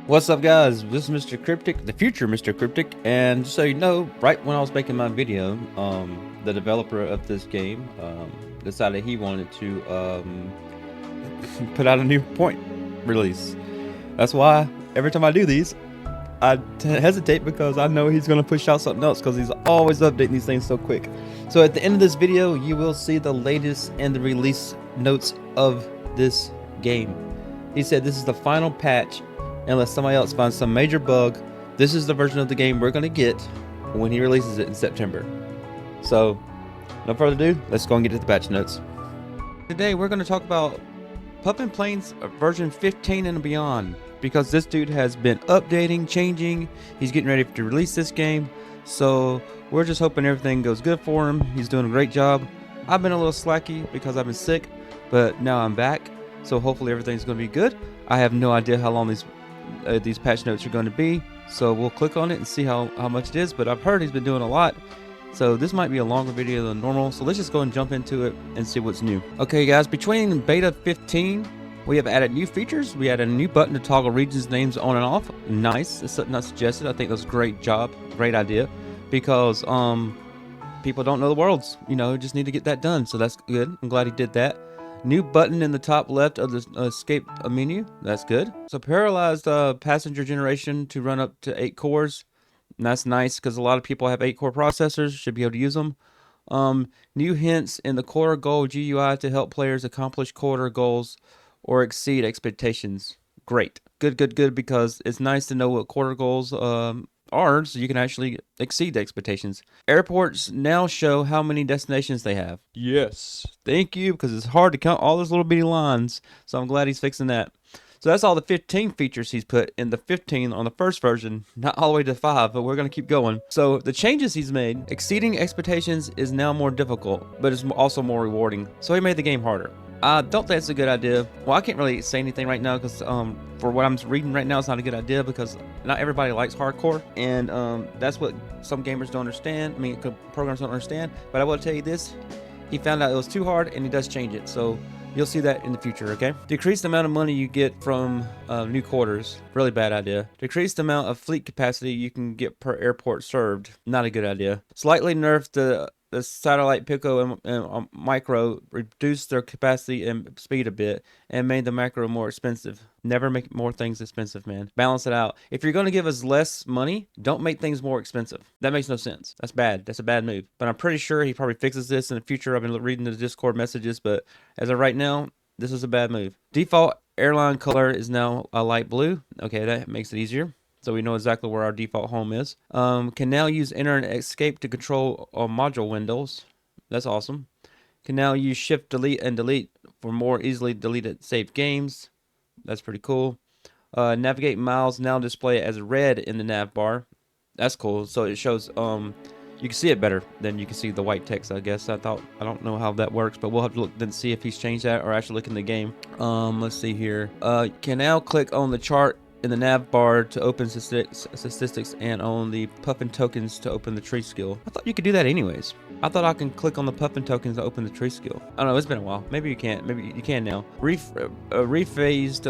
What's up, guys? This is Mr. Kryptic, the future Mr. Kryptic, and just so you know, right when I was making my video, the developer of this game decided he wanted to put out a new point release. That's why every time I do these, I hesitate because I know he's going to push out something else because he's always updating these things so quick. So at the end of this video, you will see the latest and the release notes of this game. He said this is the final patch. Unless somebody else finds some major bug, this is the version of the game we're going to get when he releases it in September. So, no further ado, let's go and get to the patch notes. Today, we're going to talk about Puffin Planes version 15 and beyond, because this dude has been updating, changing. He's getting ready to release this game, so we're just hoping everything goes good for him. He's doing a great job. I've been a little slacky because I've been sick, but now I'm back, so hopefully everything's going to be good. I have no idea how long these patch notes are going to be, so we'll click on it and see how much it is, but I've heard he's been doing a lot, so this might be a longer video than normal, so let's just go and jump into it and see what's new. Okay guys, between beta 15 we have added new features. We added a new button to toggle regions names on and off. Nice. It's something I suggested. I think that's a great job, great idea, because people don't know the worlds, just need to get that done, so that's good. I'm glad he did that. New button in the top left of the escape menu. That's good. So parallelized passenger generation to run up to 8 cores. And that's nice because a lot of people have 8-core processors. Should be able to use them. New hints in the quarter goal GUI to help players accomplish quarter goals or exceed expectations. Great. Good, because it's nice to know what quarter goals are, so you can actually exceed the expectations. Airports now show how many destinations they have. Yes, thank you, because it's hard to count all those little bitty lines, so I'm glad he's fixing that. So that's all the 15 features he's put in the 15 on the first version, not all the way to 5, but we're going to keep going. So the changes he's made: exceeding expectations is now more difficult, but it's also more rewarding. So he made the game harder. I don't think it's a good idea. Well, I can't really say anything right now because for what I'm reading right now, it's not a good idea because not everybody likes hardcore, and that's what some gamers don't understand. I mean, programmers don't understand. But I will tell you this: he found out it was too hard, and he does change it. So you'll see that in the future, okay? Decrease the amount of money you get from new quarters. Really bad idea. Decrease the amount of fleet capacity you can get per airport served. Not a good idea. Slightly nerfed the satellite Pico and Micro, reduced their capacity and speed a bit, and made the Macro more expensive. Never make more things expensive, man. Balance it out. If you're going to give us less money, don't make things more expensive. That makes no sense. That's bad. That's a bad move. But I'm pretty sure he probably fixes this in the future. I've been reading the Discord messages, but as of right now, this is a bad move. Default airline color is now a light blue. Okay, that makes it easier, so we know exactly where our default home is. Can now use enter and escape to control module windows. That's awesome. Can now use shift delete and delete for more easily deleted saved games. That's pretty cool. Navigate miles now display as red in the nav bar. That's cool. So it shows you can see it better than you can see the white text, I guess. I don't know how that works, but we'll have to look then see if he's changed that or actually look in the game. Let's see here. Can now click on the chart in the nav bar to open statistics and on the Puffin tokens to open the tree skill. I thought you could do that anyways. I thought I can click on the Puffin tokens to open the tree skill. I don't know, it's been a while. Maybe you can't. Maybe you can now. Rephased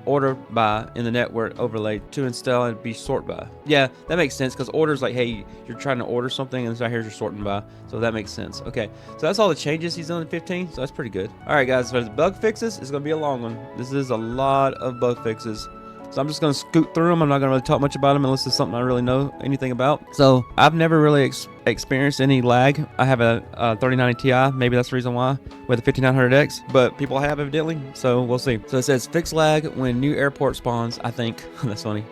order by in the network overlay to install and be sort by. Yeah, that makes sense because order's like, hey, you're trying to order something and so here's your sorting by. So that makes sense. Okay, so that's all the changes he's done in 15. So that's pretty good. All right, guys. So the bug fixes is going to be a long one. This is a lot of bug fixes. So I'm just going to scoot through them. I'm not going to really talk much about them unless it's something I really know anything about. So I've never really experienced any lag. I have a 3090 Ti. Maybe that's the reason why, with a 5900X. But people have evidently. So we'll see. So it says fix lag when new airport spawns. I think that's funny.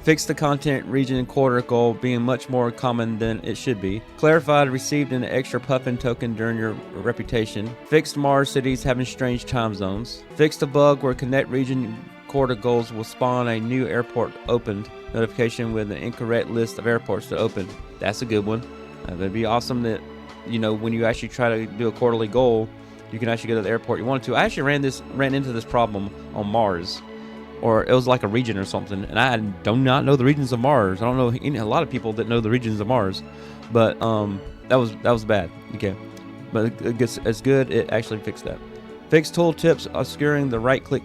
Fix the content region quarter goal being much more common than it should be. Clarified received an extra Puffin token during your reputation. Fixed Mars cities having strange time zones. Fixed the bug where connect region quarter goals will spawn a new airport opened notification with an incorrect list of airports to open. That's a good one. That'd be awesome that, when you actually try to do a quarterly goal, you can actually go to the airport you wanted to. I actually ran into this problem on Mars, or it was like a region or something, and I do not know the regions of Mars. I don't know a lot of people that know the regions of Mars, but that was bad. Okay, but it's good. It actually fixed that. Fix tooltips obscuring the right-click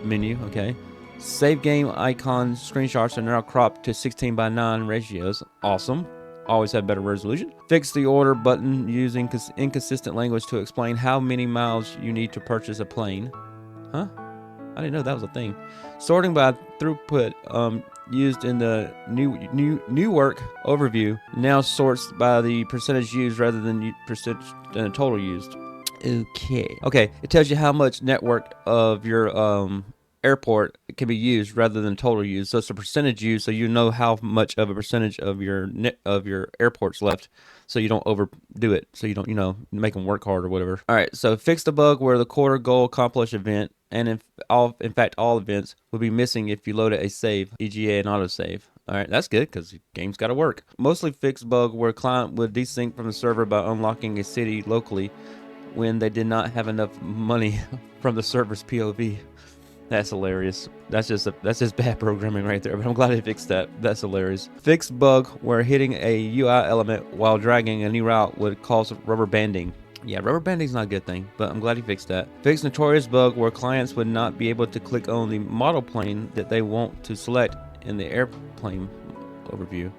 menu. Okay, Save game icon screenshots are now cropped to 16:9 ratios. Awesome. Always had better resolution. Fix the order button using inconsistent language to explain how many miles you need to purchase a plane. Huh? I didn't know that was a thing. Sorting by throughput used in the new work overview now sorts by the percentage used rather than percentage than the total used. Okay. It tells you how much network of your airport can be used rather than total use. So it's a percentage used, so you know how much of a percentage of your airport's left, so you don't overdo it. So you don't make them work hard or whatever. All right. So fix the bug where the quarter goal accomplish event, and in fact all events will be missing if you loaded a save, e.g. an autosave. All right, that's good because the game's got to work. Mostly fixed bug where client would desync from the server by unlocking a city locally when they did not have enough money from the server's POV. That's hilarious. That's just bad programming right there, but I'm glad they fixed that. That's hilarious. Fixed bug where hitting a UI element while dragging a new route would cause rubber banding. Yeah, rubber banding's not a good thing, but I'm glad he fixed that. Fixed notorious bug where clients would not be able to click on the model plane that they want to select in the airplane overview.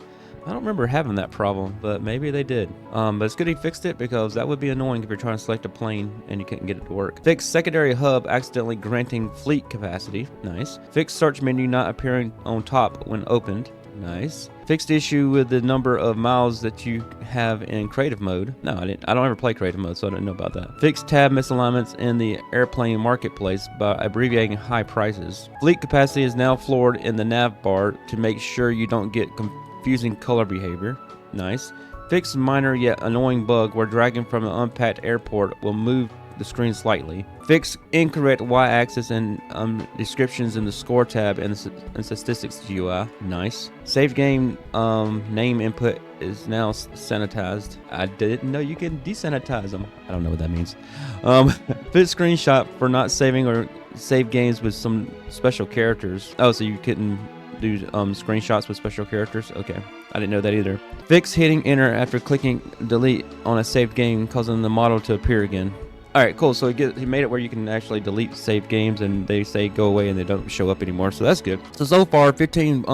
I don't remember having that problem, but maybe they did. But it's good he fixed it because that would be annoying if you're trying to select a plane and you couldn't get it to work. Fix secondary hub accidentally granting fleet capacity. Nice. Fix search menu not appearing on top when opened. Nice. Fixed issue with the number of miles that you have in creative mode. No, I didn't. I don't ever play creative mode, so I don't know about that. Fixed tab misalignments in the airplane marketplace by abbreviating high prices. Fleet capacity is now floored in the nav bar to make sure you don't get confusing color behavior. Nice. Fix minor yet annoying bug where dragging from an unpacked airport will move the screen slightly. Fix incorrect y-axis and descriptions in the score tab and statistics GUI. Nice. Save game name input is now sanitized. I didn't know you can desanitize them. I don't know what that means. Fix screenshot for not saving or save games with some special characters. Oh, so you couldn't do screenshots with special characters? Okay, I didn't know that either. Fix hitting enter after clicking delete on a saved game, causing the model to appear again. All right, cool. So he made it where you can actually delete saved games and they say go away and they don't show up anymore. So that's good. So far 15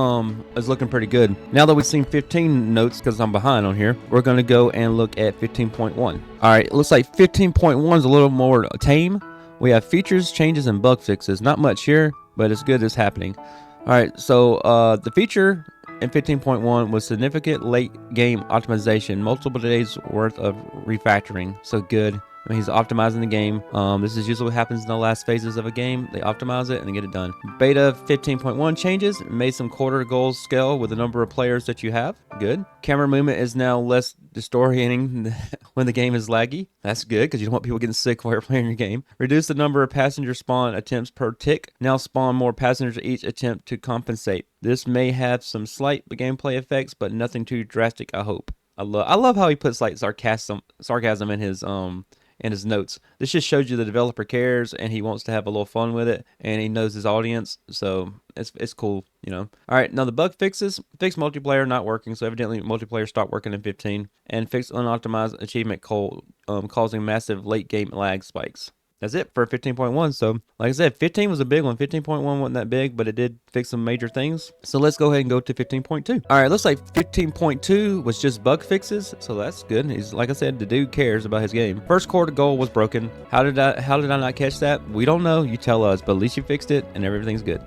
is looking pretty good. Now that we've seen 15 notes, because I'm behind on here, we're going to go and look at 15.1. All right, it looks like 15.1 is a little more tame. We have features, changes, and bug fixes. Not much here, but it's good it's happening. All right, so the feature in 15.1 was significant late game optimization, multiple days worth of refactoring. So good. I mean, he's optimizing the game. This is usually what happens in the last phases of a game. They optimize it and they get it done. Beta 15.1 changes. Made some quarter goals scale with the number of players that you have. Good. Camera movement is now less disorienting when the game is laggy. That's good because you don't want people getting sick while you're playing your game. Reduce the number of passenger spawn attempts per tick. Now spawn more passengers each attempt to compensate. This may have some slight gameplay effects, but nothing too drastic, I hope. I love how he puts like sarcasm in his notes. This just shows you the developer cares and he wants to have a little fun with it and he knows his audience, so it's cool, you know. All right, now the bug fixes. Fix multiplayer not working, so evidently multiplayer stopped working in 15, and fix unoptimized achievement causing massive late game lag spikes. That's it for 15.1. So, like I said, 15 was a big one. 15.1 wasn't that big, but it did fix some major things. So let's go ahead and go to 15.2. All right, looks like 15.2 was just bug fixes, so that's good. He's, like I said, the dude cares about his game. First quarter goal was broken. How did I not catch that? We don't know. You tell us, but at least you fixed it, and everything's good.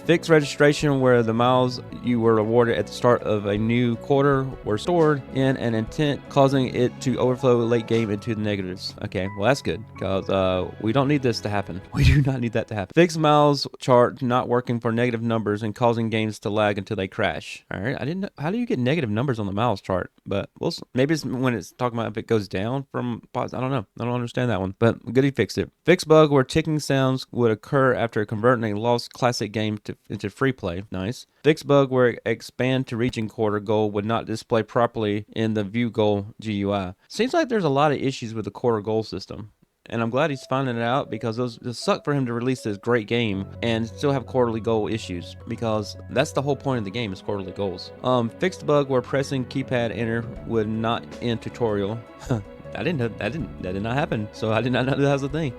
Fix registration where the miles you were awarded at the start of a new quarter were stored in an intent, causing it to overflow late game into the negatives. Okay, well that's good because we don't need this to happen. We do not need that to happen. Fix miles chart not working for negative numbers and causing games to lag until they crash. All right, I didn't know. How do you get negative numbers on the miles chart? But maybe it's when it's talking about if it goes down from pause. I don't know. I don't understand that one. But good he fixed it. Fix bug where ticking sounds would occur after converting a lost classic game into free play. Nice. Fix bug where expand to region quarter goal would not display properly in the view goal GUI. Seems like there's a lot of issues with the quarter goal system. And I'm glad he's finding it out because it sucked for him to release this great game and still have quarterly goal issues because that's the whole point of the game is quarterly goals. Fixed bug where pressing keypad enter would not end tutorial. That did not happen. So I did not know that was a thing.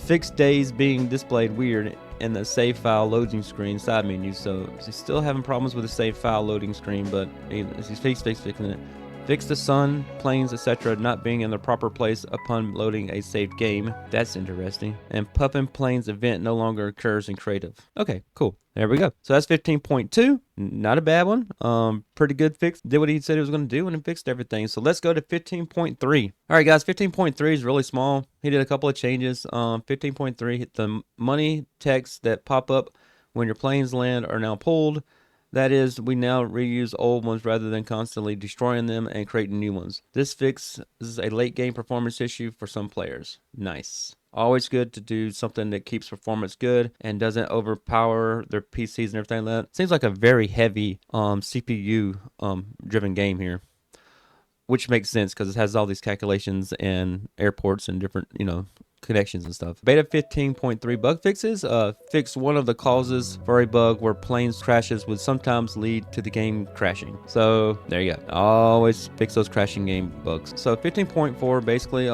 Fixed days being displayed weird in the save file loading screen side menu. So he's still having problems with the save file loading screen, but he's fixing it. Fix the sun, planes, etc. not being in the proper place upon loading a saved game. That's interesting. And Puffin Planes event no longer occurs in creative. Okay, cool. There we go. So that's 15.2. Not a bad one. Pretty good fix. Did what he said he was going to do and it fixed everything. So let's go to 15.3. All right, guys. 15.3 is really small. He did a couple of changes. 15.3, the money text that pop up when your planes land are now pulled. That is, we now reuse old ones rather than constantly destroying them and creating new ones. This fix is a late game performance issue for some players. Nice. Always good to do something that keeps performance good and doesn't overpower their PCs and everything like that. Seems like a very heavy CPU driven game here, which makes sense because it has all these calculations and airports and different, connections and stuff. Beta 15.3 bug fixes. Fix one of the causes for a bug where planes crashes would sometimes lead to the game crashing. So there you go. Always fix those crashing game bugs. So 15.4 basically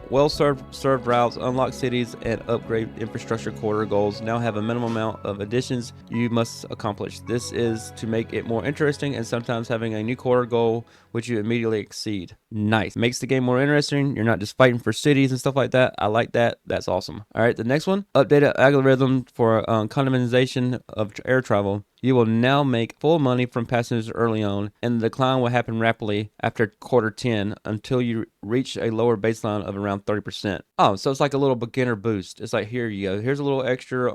well-served routes, unlock cities, and upgrade infrastructure quarter goals now have a minimum amount of additions you must accomplish. This is to make it more interesting and sometimes having a new quarter goal which you immediately exceed. Nice. Makes the game more interesting. You're not just fighting for cities and stuff like that. I like that. That's awesome. All right, the next one. Updated algorithm for condomization of air travel. You will now make full money from passengers early on, and the decline will happen rapidly after quarter 10 until you reach a lower baseline of around 30%. Oh, so it's like a little beginner boost. It's like, here you go. Here's a little extra,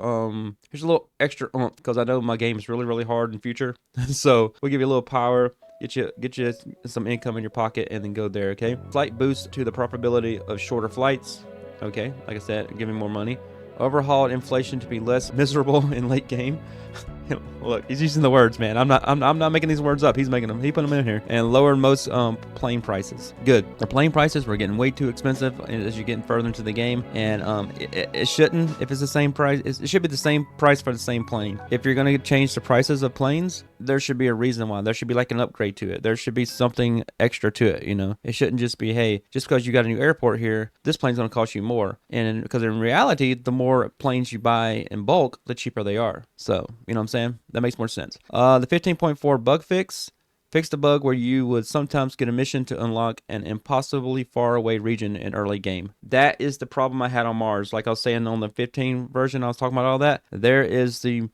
because I know my game is really, really hard in future. So we'll give you a little power. Get you some income in your pocket and then go there, okay? Slight boost to the profitability of shorter flights. Okay, like I said, give me more money. Overhauled inflation to be less miserable in late game. Look, he's using the words, man. I'm not making these words up. He's making them. He put them in here. And lowered most plane prices. Good. The plane prices were getting way too expensive as you're getting further into the game, and it shouldn't. If it's the same price, it should be the same price for the same plane. If you're gonna change the prices of planes, there should be a reason why. There should be like an upgrade to it. There should be something extra to it. It shouldn't just be, hey, just because you got a new airport here, this plane's gonna cost you more. And because in reality, the more planes you buy in bulk, the cheaper they are. So you know what I'm saying? That makes more sense. The 15.4 bug fix. Fix the bug where you would sometimes get a mission to unlock an impossibly far away region in early game. That is the problem I had on Mars. Like I was saying on the 15 version, I was talking about all that. There's the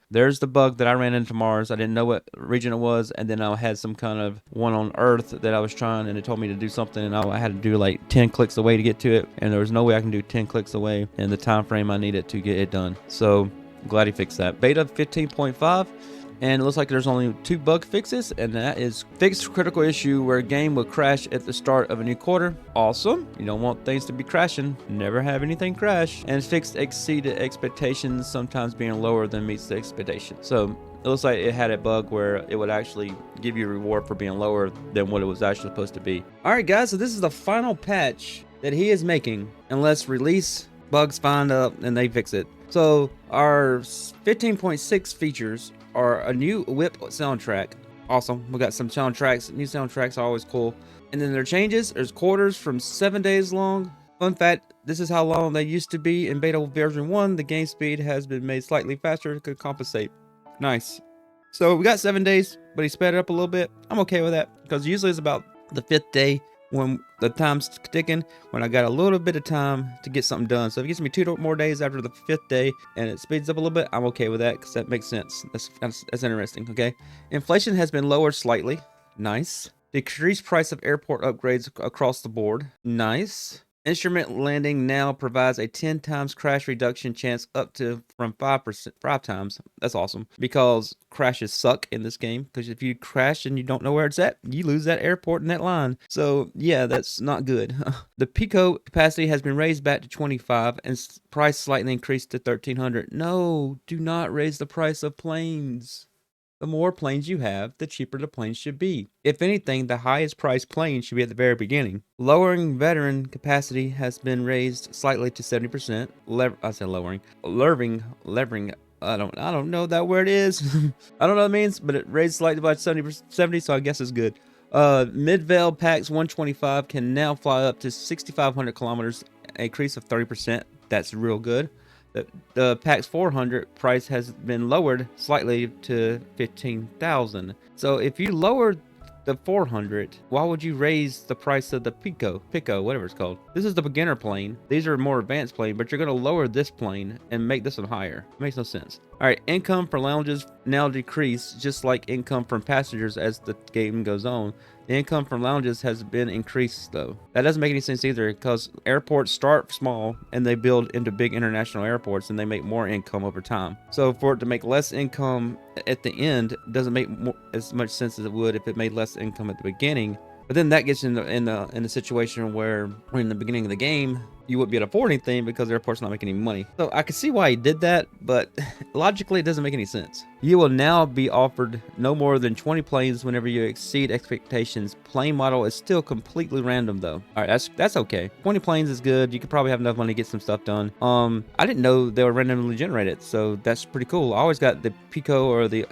bug that I ran into Mars. I didn't know what region it was, and then I had some kind of one on Earth that I was trying, and it told me to do something, and I had to do like 10 clicks away to get to it, and there was no way I can do 10 clicks away in the time frame I needed to get it done. So glad he fixed that. Beta 15.5. And it looks like there's only 2 bug fixes, and that is fixed critical issue where a game will crash at the start of a new quarter. Awesome. You don't want things to be crashing. Never have anything crash. And fixed exceeded expectations, sometimes being lower than meets the expectation. So it looks like it had a bug where it would actually give you a reward for being lower than what it was actually supposed to be. All right, guys, so this is the final patch that he is making, unless release bugs find out and they fix it. So our 15.6 features are a new whip soundtrack. Awesome. We got some soundtracks. New soundtracks are always cool. And then their changes. There's quarters from 7 days long. Fun fact, this is how long they used to be in beta version 1. The game speed has been made slightly faster to compensate. Nice. So we got 7 days, but he sped it up a little bit. I'm okay with that because usually it's about the 5th day when the time's ticking, when I got a little bit of time to get something done. So if it gives me 2 more days after the 5th day and it speeds up a little bit, I'm okay with that because that makes sense. That's interesting, okay? Inflation has been lowered slightly. Nice. Decreased price of airport upgrades across the board. Nice. Instrument landing now provides a 10 times crash reduction chance up to from 5 times. That's awesome because crashes suck in this game, because if you crash and you don't know where it's at, you lose that airport and that line. So yeah, that's not good. The Pico capacity has been raised back to 25 and price slightly increased to 1300. No, do not raise the price of planes. The more planes you have, the cheaper the planes should be. If anything, the highest priced plane should be at the very beginning. Lowering veteran capacity has been raised slightly to 70%. I said lowering. Levering. I don't know that word is. I don't know what it means, but it raised slightly by 70, so I guess it's good. Midvale Pax 125 can now fly up to 6,500 kilometers, a increase of 30%. That's real good. The PAX 400 price has been lowered slightly to 15,000. So if you lower the 400, why would you raise the price of the Pico, whatever it's called? This is the beginner plane. These are more advanced plane, but you're going to lower this plane and make this one higher. It makes no sense. All right, income for lounges now decrease, just like income from passengers as the game goes on. The income from lounges has been increased though. That doesn't make any sense either, because airports start small and they build into big international airports and they make more income over time. So for it to make less income at the end doesn't make as much sense as it would if it made less income at the beginning. But then that gets in the situation where in the beginning of the game, you wouldn't be able to afford anything because the airport's not making any money. So I can see why he did that, but logically it doesn't make any sense. You will now be offered no more than 20 planes whenever you exceed expectations. Plane model is still completely random though. All right, that's okay. 20 planes is good. You could probably have enough money to get some stuff done. I didn't know they were randomly generated, so that's pretty cool. I always got the Pico or the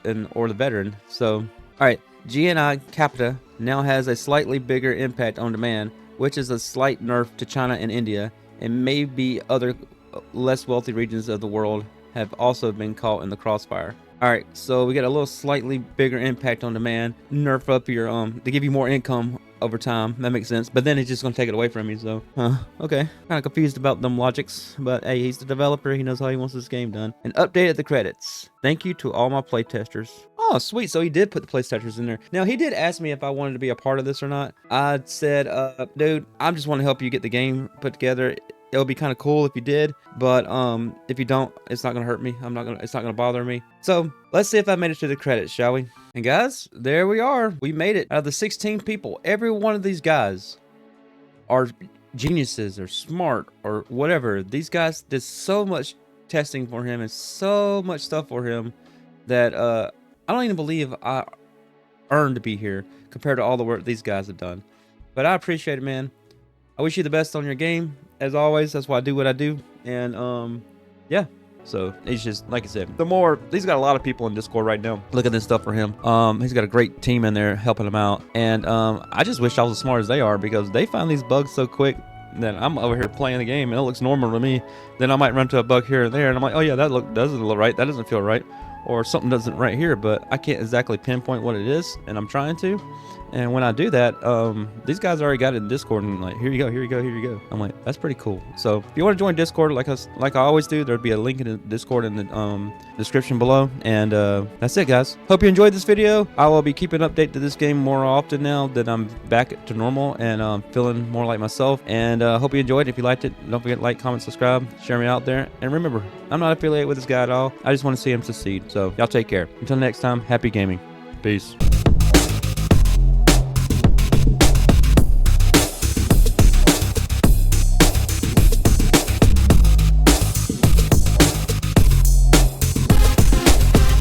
Veteran. So, all right, GNI Capita now has a slightly bigger impact on demand, which is a slight nerf to China and India, and maybe other less wealthy regions of the world have also been caught in the crossfire. All right, so we got a little slightly bigger impact on demand, nerf up your to give you more income over time. That makes sense, but then it's just gonna take it away from you. So okay, kind of confused about them logics, but hey, he's the developer, he knows how he wants this game done. And updated the credits. Thank you to all my playtesters. Oh sweet, so he did put the playtesters in there. Now he did ask me if I wanted to be a part of this or not. I said, dude, I just want to help you get the game put together. It would be kind of cool if you did, but if you don't, it's not gonna hurt me. It's not gonna bother me. So let's see if I made it to the credits, shall we? And guys, there we are. We made it. Out of the 16 people, every one of these guys are geniuses or smart or whatever. These guys did so much testing for him and so much stuff for him that I don't even believe I earned to be here compared to all the work these guys have done. But I appreciate it, man. I wish you the best on your game. As always, that's why I do what I do. And yeah, so it's just like I said, he's got a lot of people in Discord right now looking at this stuff for him. He's got a great team in there helping him out, and I just wish I was as smart as they are, because they find these bugs so quick that I'm over here playing the game and it looks normal to me. Then I might run to a bug here and there and I'm like, oh yeah, that doesn't look right, that doesn't feel right, or something doesn't right here, but I can't exactly pinpoint what it is, and I'm trying to. And when I do that, these guys already got it in Discord and like, here you go, here you go, here you go. I'm like, that's pretty cool. So if you want to join Discord like I always do, there'll be a link in the Discord in the description below. And that's it, guys. Hope you enjoyed this video. I will be keeping an update to this game more often now that I'm back to normal and feeling more like myself. And hope you enjoyed. If you liked it, don't forget to like, comment, subscribe, share me out there. And remember, I'm not affiliated with this guy at all. I just want to see him succeed. So y'all take care. Until next time, happy gaming. Peace.